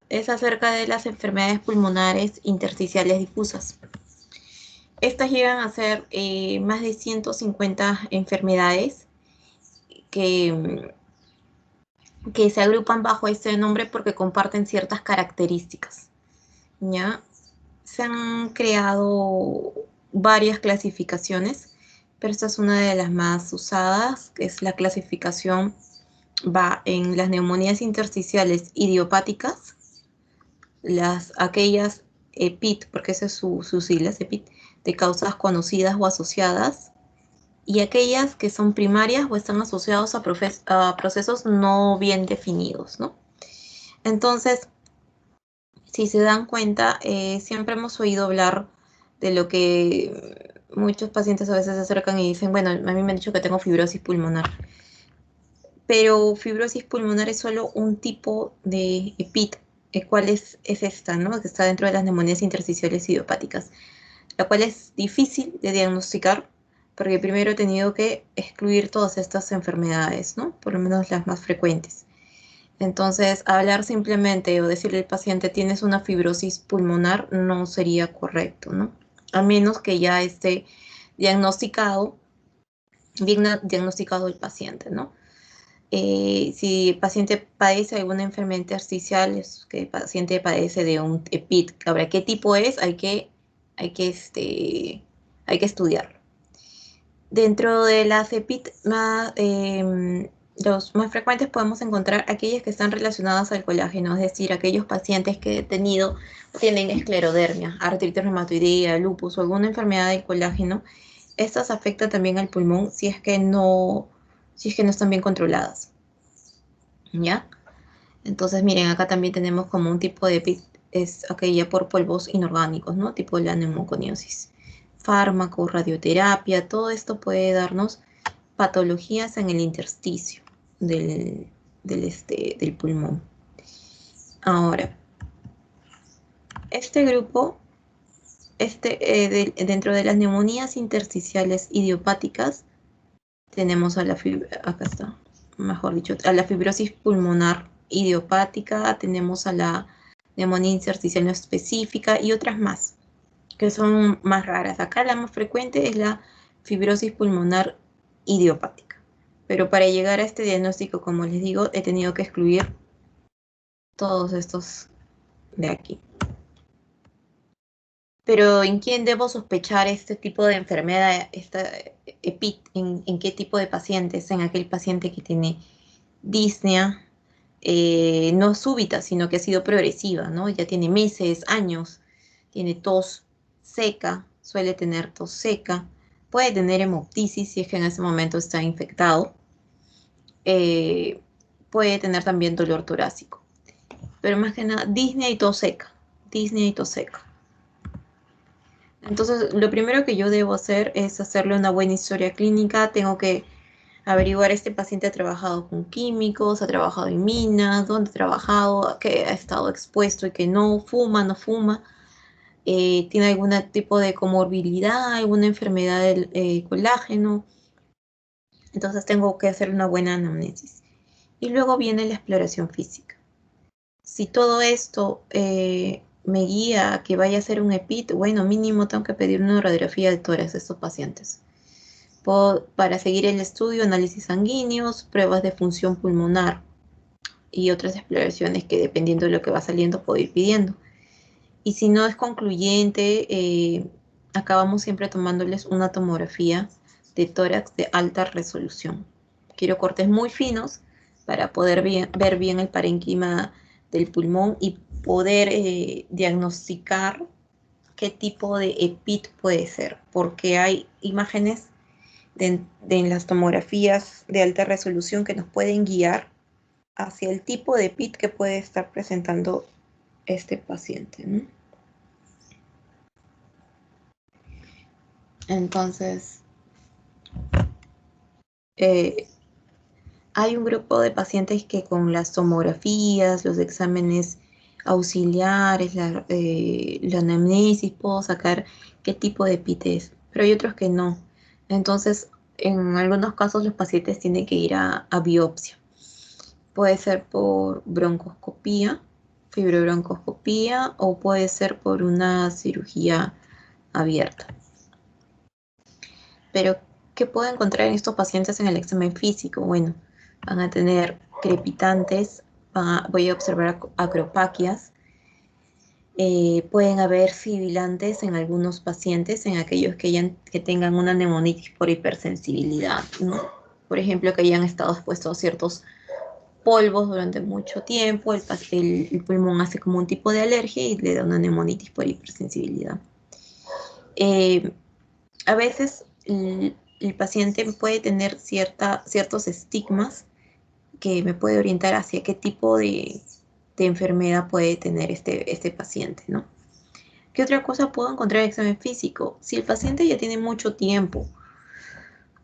es acerca de las enfermedades pulmonares intersticiales difusas. Estas llegan a ser más de 150 enfermedades que, que se agrupan bajo este nombre porque comparten ciertas características, ¿ya? Se han creado varias clasificaciones, pero esta es una de las más usadas, que es la clasificación va en las neumonías intersticiales idiopáticas, aquellas EPIT, porque esa es su siglas, EPIT, de causas conocidas o asociadas, y aquellas que son primarias o están asociados a procesos no bien definidos, ¿no? Entonces, si se dan cuenta, siempre hemos oído hablar de lo que muchos pacientes a veces se acercan y dicen, bueno, a mí me han dicho que tengo fibrosis pulmonar, pero fibrosis pulmonar es solo un tipo de EPIT, el cual es esta, ¿no? Que está dentro de las neumonías intersticiales idiopáticas, la cual es difícil de diagnosticar porque primero he tenido que excluir todas estas enfermedades, ¿no? Por lo menos las más frecuentes. Entonces, hablar simplemente o decirle al paciente tienes una fibrosis pulmonar no sería correcto, ¿no? A menos que ya esté diagnosticado, bien diagnosticado el paciente, ¿no? Si el paciente padece alguna enfermedad intersticial, es que el paciente padece de un EPIT. Ahora, ¿qué tipo es? Hay que estudiarlo. Dentro de las EPIT, los más frecuentes podemos encontrar aquellas que están relacionadas al colágeno, es decir, aquellos pacientes que tienen esclerodermia, artritis reumatoidea, lupus o alguna enfermedad del colágeno. Estas afectan también al pulmón si es que no están bien controladas, ¿ya? Entonces, miren, acá también tenemos como un tipo de EPIT, es aquella por polvos inorgánicos, ¿no? Tipo la neumoconiosis. Fármaco, radioterapia, todo esto puede darnos patologías en el intersticio del pulmón. Ahora, este grupo, dentro de las neumonías intersticiales idiopáticas, tenemos acá está, mejor dicho, a la fibrosis pulmonar idiopática, tenemos a la neumonía intersticial no específica y otras más, que son más raras. Acá la más frecuente es la fibrosis pulmonar idiopática. Pero para llegar a este diagnóstico, como les digo, he tenido que excluir todos estos de aquí. Pero ¿en quién debo sospechar este tipo de enfermedad, esta EPIT? ¿En qué tipo de pacientes? En aquel paciente que tiene disnea, no súbita, sino que ha sido progresiva, ¿no? Ya tiene meses, años, tiene tos seca, suele tener tos seca, puede tener hemoptisis si es que en ese momento está infectado, eh, puede tener también dolor torácico, pero más que nada disnea y tos seca, disnea y tos seca. Entonces, lo primero que yo debo hacer es hacerle una buena historia clínica. Tengo que averiguar este paciente ha trabajado con químicos, ha trabajado en minas, dónde ha trabajado, que ha estado expuesto y que no fuma, no fuma, tiene algún tipo de comorbilidad, alguna enfermedad del colágeno. Entonces tengo que hacer una buena anamnesis. Y luego viene la exploración física. Si todo esto me guía a que vaya a ser un EPIT, bueno, mínimo tengo que pedir una radiografía de tórax a estos pacientes. Para seguir el estudio, análisis sanguíneos, pruebas de función pulmonar y otras exploraciones que dependiendo de lo que va saliendo puedo ir pidiendo. Y si no es concluyente, acabamos siempre tomándoles una tomografía de tórax de alta resolución. Quiero cortes muy finos para poder ver bien el parénquima del pulmón y poder diagnosticar qué tipo de EPIT puede ser, porque hay imágenes en las tomografías de alta resolución que nos pueden guiar hacia el tipo de EPIT que puede estar presentando este paciente, ¿no? Entonces, eh, hay un grupo de pacientes que con las tomografías, los exámenes auxiliares, la anamnesis, puedo sacar qué tipo de EPIT es, pero hay otros que no. Entonces, en algunos casos los pacientes tienen que ir a biopsia. Puede ser por broncoscopía fibrobroncoscopía o puede ser por una cirugía abierta. Pero, ¿qué puedo encontrar en estos pacientes en el examen físico? Bueno, van a tener crepitantes, voy a observar acropaquias, pueden haber sibilantes en algunos pacientes, en aquellos que tengan una neumonitis por hipersensibilidad, ¿no? Por ejemplo, que hayan estado expuestos a ciertos polvos durante mucho tiempo, el pulmón hace como un tipo de alergia y le da una neumonitis por hipersensibilidad. A veces el paciente puede tener ciertos estigmas que me puede orientar hacia qué tipo de enfermedad puede tener este paciente, ¿no? ¿Qué otra cosa puedo encontrar en el examen físico? Si el paciente ya tiene mucho tiempo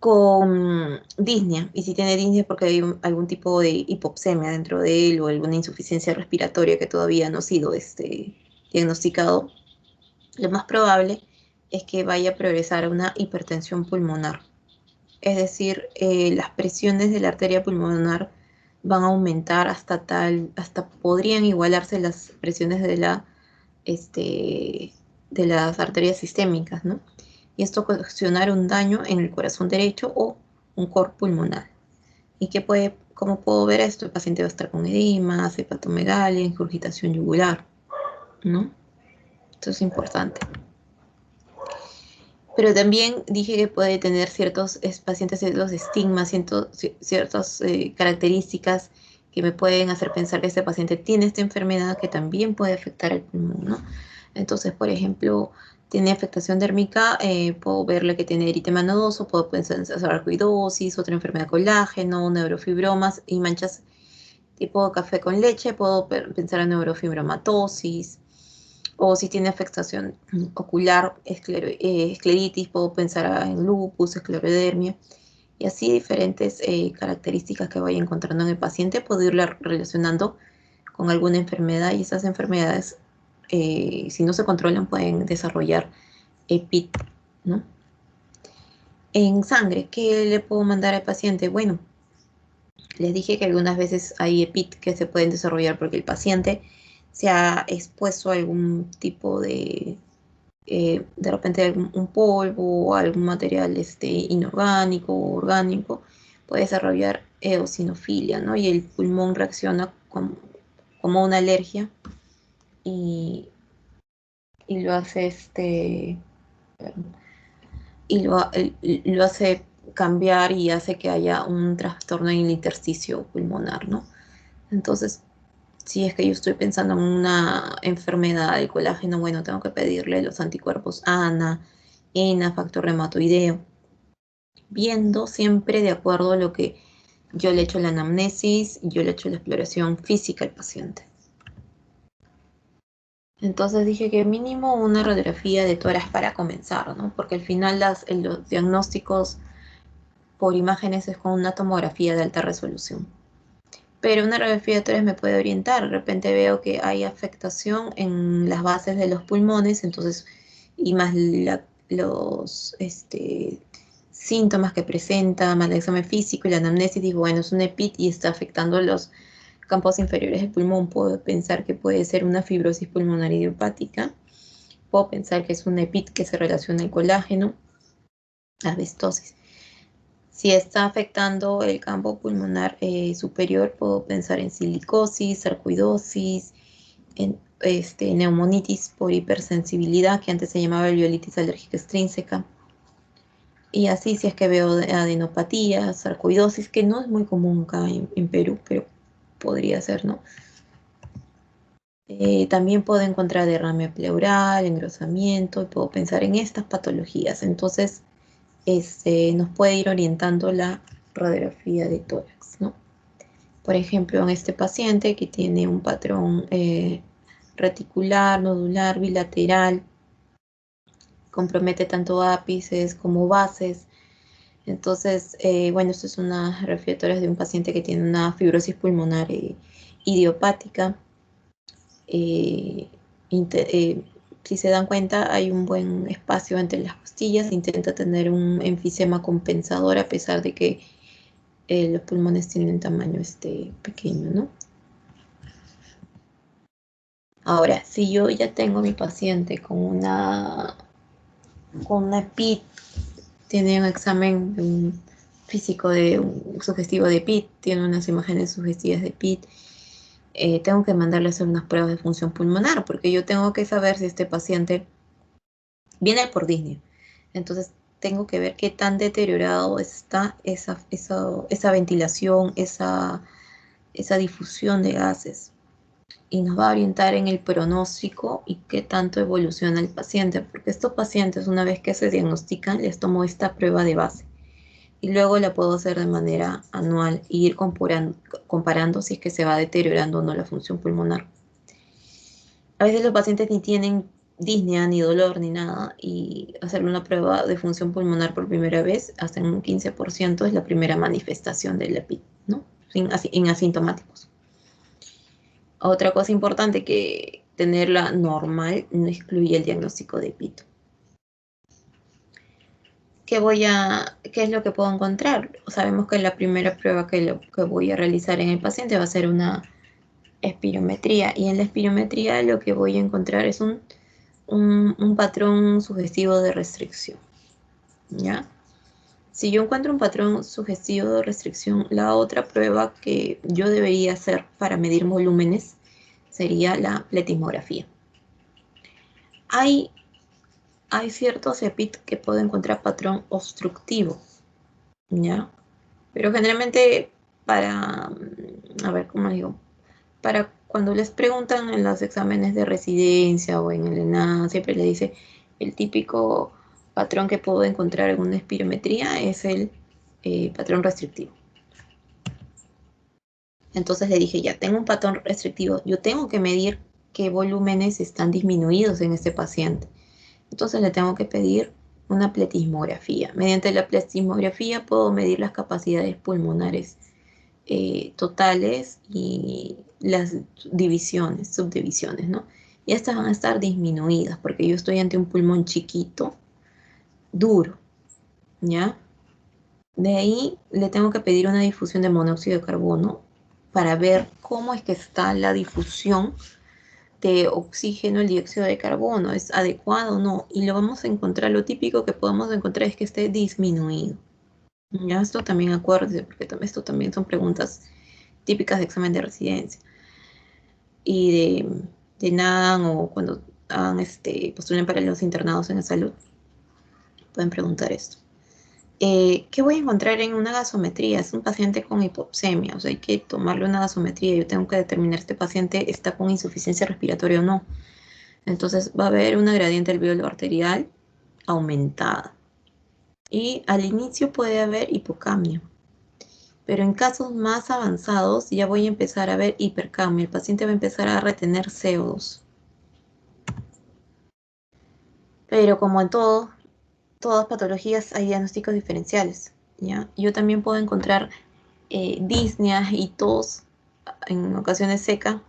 con disnea, y si tiene disnea es porque hay algún tipo de hipoxemia dentro de él o alguna insuficiencia respiratoria que todavía no ha sido diagnosticado, lo más probable es que vaya a progresar a una hipertensión pulmonar. Es decir, las presiones de la arteria pulmonar van a aumentar hasta podrían igualarse las presiones de las arterias sistémicas, ¿no? Y esto ocasionar un daño en el corazón derecho o un cor pulmonar. ¿Y cómo puedo ver esto? El paciente va a estar con edemas, hepatomegalia, ingurgitación yugular, ¿no? Esto es importante. Pero también dije que puede tener ciertos pacientes, ciertos estigmas, ciertas características que me pueden hacer pensar que este paciente tiene esta enfermedad que también puede afectar el pulmón, ¿no? Entonces, por ejemplo, tiene afectación dérmica, puedo verle que tiene eritema nodoso, puedo pensar en sarcoidosis, otra enfermedad de colágeno, neurofibromas y manchas tipo café con leche, puedo pensar en neurofibromatosis, o si tiene afectación ocular, escleritis, puedo pensar en lupus, esclerodermia, y así diferentes características que vaya encontrando en el paciente, puedo irla relacionando con alguna enfermedad y esas enfermedades, si no se controlan, pueden desarrollar EPIT, ¿no? En sangre, ¿qué le puedo mandar al paciente? Bueno, les dije que algunas veces hay EPIT que se pueden desarrollar porque el paciente se ha expuesto a algún tipo de repente un polvo o algún material inorgánico o orgánico, puede desarrollar eosinofilia, ¿no? Y el pulmón reacciona como una alergia y, y lo hace lo hace cambiar y hace que haya un trastorno en el intersticio pulmonar, ¿no? Entonces, si es que yo estoy pensando en una enfermedad del colágeno, bueno, tengo que pedirle los anticuerpos ANA, ENA, factor reumatoideo, viendo siempre de acuerdo a lo que yo le echo la anamnesis, yo le echo la exploración física al paciente. Entonces dije que mínimo una radiografía de tórax para comenzar, ¿no? Porque al final los diagnósticos por imágenes es con una tomografía de alta resolución. Pero una radiografía de tórax me puede orientar. De repente veo que hay afectación en las bases de los pulmones, entonces, y más los síntomas que presenta, más el examen físico y la anamnesis, digo, bueno, es un EPIT y está afectando los campos inferiores del pulmón. Puedo pensar que puede ser una fibrosis pulmonar idiopática. Puedo pensar que es un EPIT que se relaciona al colágeno, asbestosis. Si está afectando el campo pulmonar superior, puedo pensar en silicosis, sarcoidosis, en neumonitis por hipersensibilidad, que antes se llamaba alveolitis alérgica extrínseca. Y así si es que veo adenopatía, sarcoidosis, que no es muy común acá en Perú, pero podría ser, ¿no? También puedo encontrar derrame pleural, engrosamiento, y puedo pensar en estas patologías. Entonces, nos puede ir orientando la radiografía de tórax, ¿no? Por ejemplo, en este paciente que tiene un patrón reticular, nodular, bilateral, compromete tanto ápices como bases. Entonces, bueno, esto es una radiografía de un paciente que tiene una fibrosis pulmonar idiopática. Eh, si se dan cuenta, hay un buen espacio entre las costillas, intenta tener un enfisema compensador a pesar de que los pulmones tienen tamaño pequeño, ¿no? Ahora, si yo ya tengo a mi paciente con una PIT, tiene un examen físico sugestivo de PIT, tiene unas imágenes sugestivas de PIT, tengo que mandarle a hacer unas pruebas de función pulmonar, porque yo tengo que saber si este paciente viene por disnea. Entonces, tengo que ver qué tan deteriorado está esa ventilación, esa difusión de gases. Y nos va a orientar en el pronóstico y qué tanto evoluciona el paciente, porque estos pacientes, una vez que se diagnostican, les tomo esta prueba de base y luego la puedo hacer de manera anual e ir comparando si es que se va deteriorando o no la función pulmonar. A veces los pacientes ni tienen disnea, ni dolor, ni nada, y hacerle una prueba de función pulmonar por primera vez, hasta en un 15% es la primera manifestación del EPI, ¿no? En asintomáticos. Otra cosa importante que tenerla normal no excluye el diagnóstico de pito. ¿Qué es lo que puedo encontrar? Sabemos que la primera prueba que voy a realizar en el paciente va a ser una espirometría, y en la espirometría lo que voy a encontrar es un patrón sugestivo de restricción, ¿ya? Si yo encuentro un patrón sugestivo de restricción, la otra prueba que yo debería hacer para medir volúmenes sería la pletismografía. Hay ciertos EPIT que puedo encontrar patrón obstructivo, ¿ya? Pero generalmente a ver, ¿cómo digo? Para cuando les preguntan en los exámenes de residencia o en el ENA, siempre le dice el típico patrón que puedo encontrar en una espirometría es el patrón restrictivo. Entonces le dije, ya tengo un patrón restrictivo, yo tengo que medir qué volúmenes están disminuidos en este paciente. Entonces le tengo que pedir una pletismografía. Mediante la pletismografía puedo medir las capacidades pulmonares totales y las subdivisiones, ¿no? Y estas van a estar disminuidas porque yo estoy ante un pulmón chiquito, duro, ¿ya? De ahí le tengo que pedir una difusión de monóxido de carbono para ver cómo es que está la difusión de oxígeno, el dióxido de carbono, ¿es adecuado o no? Y lo vamos a encontrar, lo típico que podemos encontrar es que esté disminuido. Ya, esto también acuérdese, porque esto también son preguntas típicas de examen de residencia. Y de NADAN o cuando postulen para los internados en la salud, pueden preguntar esto. ¿Qué voy a encontrar en una gasometría? Es un paciente con hipoxemia, o sea, hay que tomarle una gasometría. Yo tengo que determinar si este paciente está con insuficiencia respiratoria o no. Entonces va a haber una gradiente alveolo arterial aumentada. Y al inicio puede haber hipocamia. Pero en casos más avanzados ya voy a empezar a ver hipercamia. El paciente va a empezar a retener CO2. Pero como en todas patologías hay diagnósticos diferenciales, ¿ya? Yo también puedo encontrar disnea y tos en ocasiones seca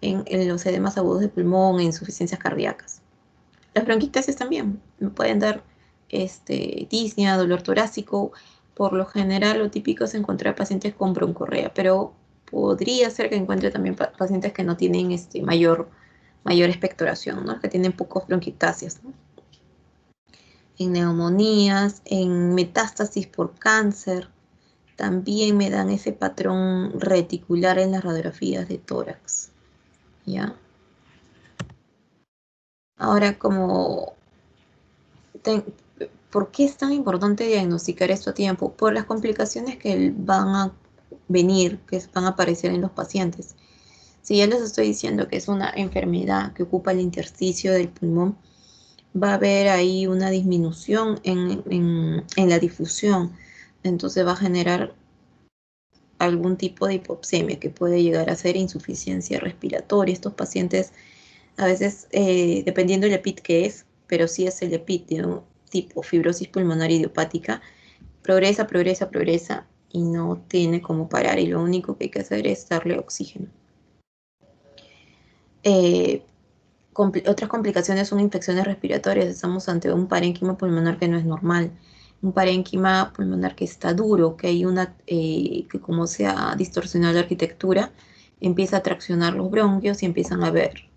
en los edemas agudos de pulmón e insuficiencias cardíacas. Las bronquiectasias también me pueden dar disnea, dolor torácico. Por lo general, lo típico es encontrar pacientes con broncorrea, pero podría ser que encuentre también pacientes que no tienen mayor expectoración, ¿no? Que tienen pocos bronquiectasias, ¿no? En neumonías, en metástasis por cáncer, también me dan ese patrón reticular en las radiografías de tórax, ¿ya? Ahora, ¿por qué es tan importante diagnosticar esto a tiempo? Por las complicaciones que van a venir, que van a aparecer en los pacientes. Si ya les estoy diciendo que es una enfermedad que ocupa el intersticio del pulmón, va a haber ahí una disminución en la difusión. Entonces va a generar algún tipo de hipoxemia que puede llegar a ser insuficiencia respiratoria. Estos pacientes, a veces, dependiendo del EPIT que es, pero si es el EPIT de un tipo fibrosis pulmonar idiopática, progresa y no tiene cómo parar, y lo único que hay que hacer es darle oxígeno. Eh, Otras complicaciones son infecciones respiratorias. Estamos ante un parénquima pulmonar que no es normal, un parénquima pulmonar que está duro, que hay que como se ha distorsionado la arquitectura, empieza a traccionar los bronquios y empiezan a haber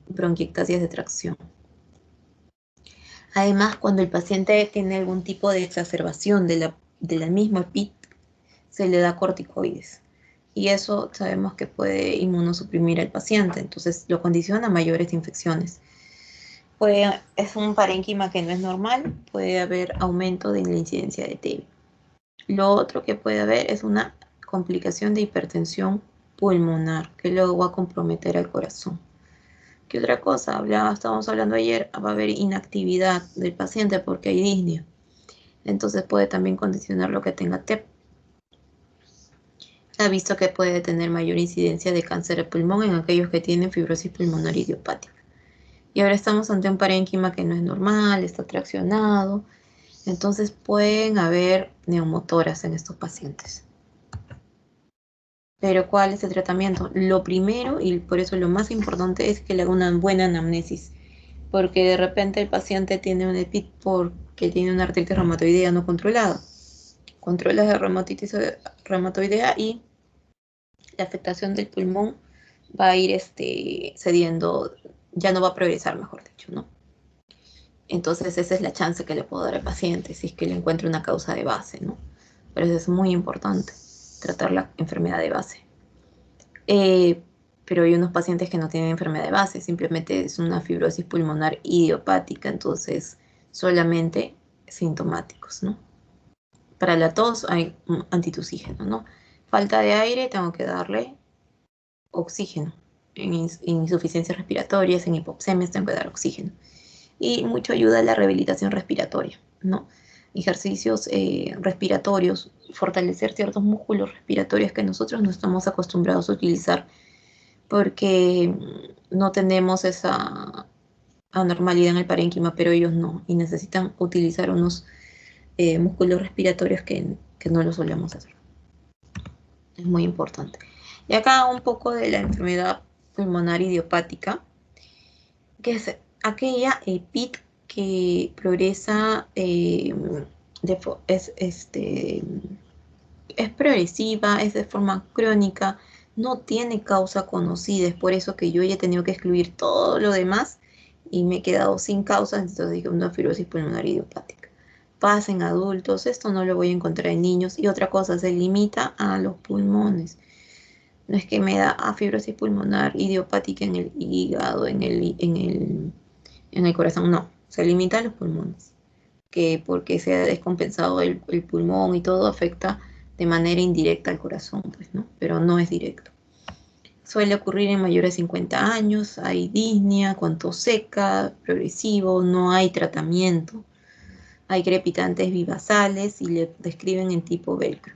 bronquiectasias de tracción. Además, cuando el paciente tiene algún tipo de exacerbación de la misma PIT, se le da corticoides. Y eso sabemos que puede inmunosuprimir al paciente, entonces lo condiciona a mayores infecciones. Es un parénquima que no es normal, puede haber aumento de la incidencia de TB. Lo otro que puede haber es una complicación de hipertensión pulmonar, que luego va a comprometer al corazón. ¿Qué otra cosa? Estábamos hablando ayer, va a haber inactividad del paciente porque hay disnea. Entonces puede también condicionar lo que tenga TEP. Ha visto que puede tener mayor incidencia de cáncer de pulmón en aquellos que tienen fibrosis pulmonar idiopática. Y ahora estamos ante un parénquima que no es normal, está traccionado. Entonces pueden haber neumotoras en estos pacientes. Pero ¿cuál es el tratamiento? Lo primero, y por eso lo más importante, es que le haga una buena anamnesis. Porque de repente el paciente tiene un EPIT porque tiene una artritis reumatoidea no controlada. Controlas la reumatitis reumatoidea y la afectación del pulmón va a ir cediendo, ya no va a progresar, mejor dicho, ¿no? Entonces esa es la chance que le puedo dar al paciente, si es que le encuentro una causa de base, ¿no? Pero eso es muy importante, tratar la enfermedad de base. Pero hay unos pacientes que no tienen enfermedad de base, simplemente es una fibrosis pulmonar idiopática, entonces solamente sintomáticos, ¿no? Para la tos hay antitusígeno, ¿no? Falta de aire, tengo que darle oxígeno. En insuficiencias respiratorias, en hipoxemias, tengo que dar oxígeno. Y mucho ayuda a la rehabilitación respiratoria, ¿no? Ejercicios respiratorios, fortalecer ciertos músculos respiratorios que nosotros no estamos acostumbrados a utilizar porque no tenemos esa anormalidad en el parénquima, pero ellos no, y necesitan utilizar unos músculos respiratorios que no lo solemos hacer. Es muy importante. Y acá un poco de la enfermedad pulmonar idiopática, que es aquella EPIT que progresa, es progresiva, es de forma crónica, no tiene causa conocida, es por eso que yo ya he tenido que excluir todo lo demás y me he quedado sin causa, entonces dije una fibrosis pulmonar idiopática. Pasa en adultos, esto no lo voy a encontrar en niños. Y otra cosa, se limita a los pulmones. No es que me da fibrosis pulmonar idiopática en el hígado, en el corazón, no, se limita a los pulmones, que porque se ha descompensado el pulmón y todo afecta de manera indirecta al corazón, pues, ¿no? Pero no es directo. Suele ocurrir en mayores de 50 años, hay disnea, con tos seca, progresivo, no hay tratamiento, hay crepitantes vivasales y le describen en tipo velcro.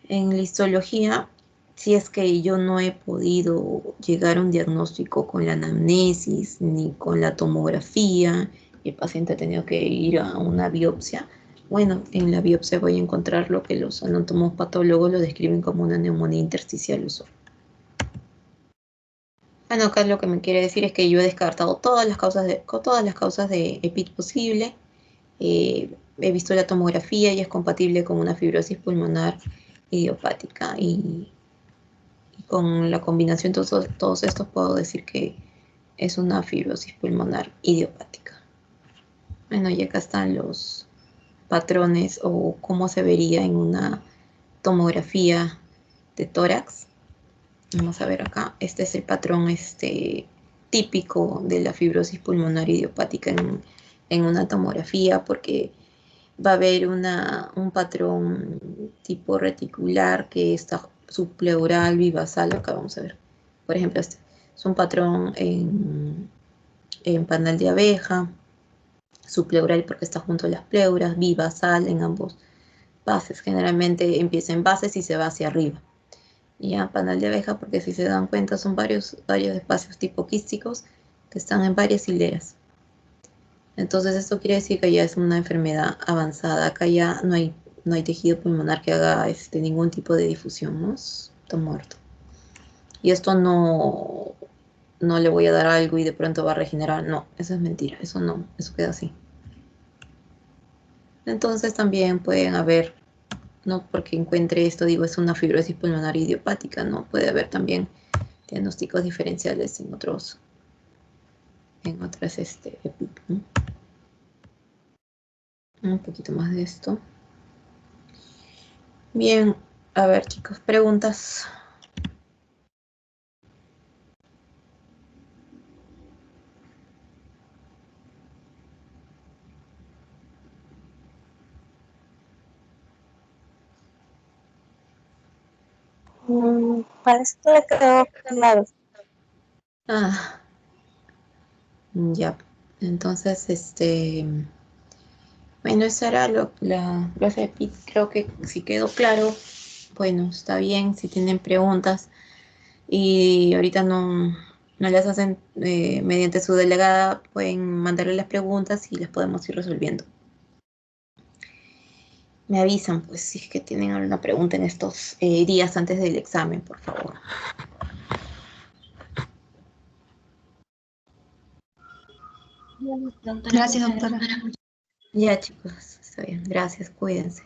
En la histología, si es que yo no he podido llegar a un diagnóstico con la anamnesis ni con la tomografía, y el paciente ha tenido que ir a una biopsia, bueno, en la biopsia voy a encontrar lo que los anatomopatólogos lo describen como una neumonía intersticial usual. Bueno, acá lo que me quiere decir es que yo he descartado todas las causas de EPIT posible. He visto la tomografía y es compatible con una fibrosis pulmonar idiopática y con la combinación de todos estos puedo decir que es una fibrosis pulmonar idiopática. Bueno, y acá están los patrones o cómo se vería en una tomografía de tórax. Vamos a ver acá, este es el patrón típico de la fibrosis pulmonar idiopática en una tomografía, porque va a haber un patrón tipo reticular que está subpleural, bivasal. Acá vamos a ver, por ejemplo, este es un patrón en panal de abeja, subpleural porque está junto a las pleuras, bivasal en ambos bases. Generalmente empieza en bases y se va hacia arriba. Ya, panal de abeja, porque si se dan cuenta son varios espacios tipo quísticos que están en varias hileras. Entonces esto quiere decir que ya es una enfermedad avanzada. Acá ya no hay tejido pulmonar que haga ningún tipo de difusión, ¿no? Está muerto. Y esto no le voy a dar algo y de pronto va a regenerar. No, eso es mentira. Eso no, eso queda así. Entonces también pueden haber, no porque encuentre esto, digo, es una fibrosis pulmonar idiopática, ¿no? Puede haber también diagnósticos diferenciales en otros en otras EPIC, ¿no? Un poquito más de esto. Bien, a ver, chicos, preguntas. Para esto le quedó claro. Ah, ya. Entonces, bueno, eso era los EPIC. Creo que si quedó claro, bueno, está bien. Si tienen preguntas y ahorita no las hacen mediante su delegada, pueden mandarle las preguntas y las podemos ir resolviendo. Me avisan, pues, si es que tienen alguna pregunta en estos días antes del examen, por favor. Gracias, doctora. Ya, chicos, está bien. Gracias, cuídense.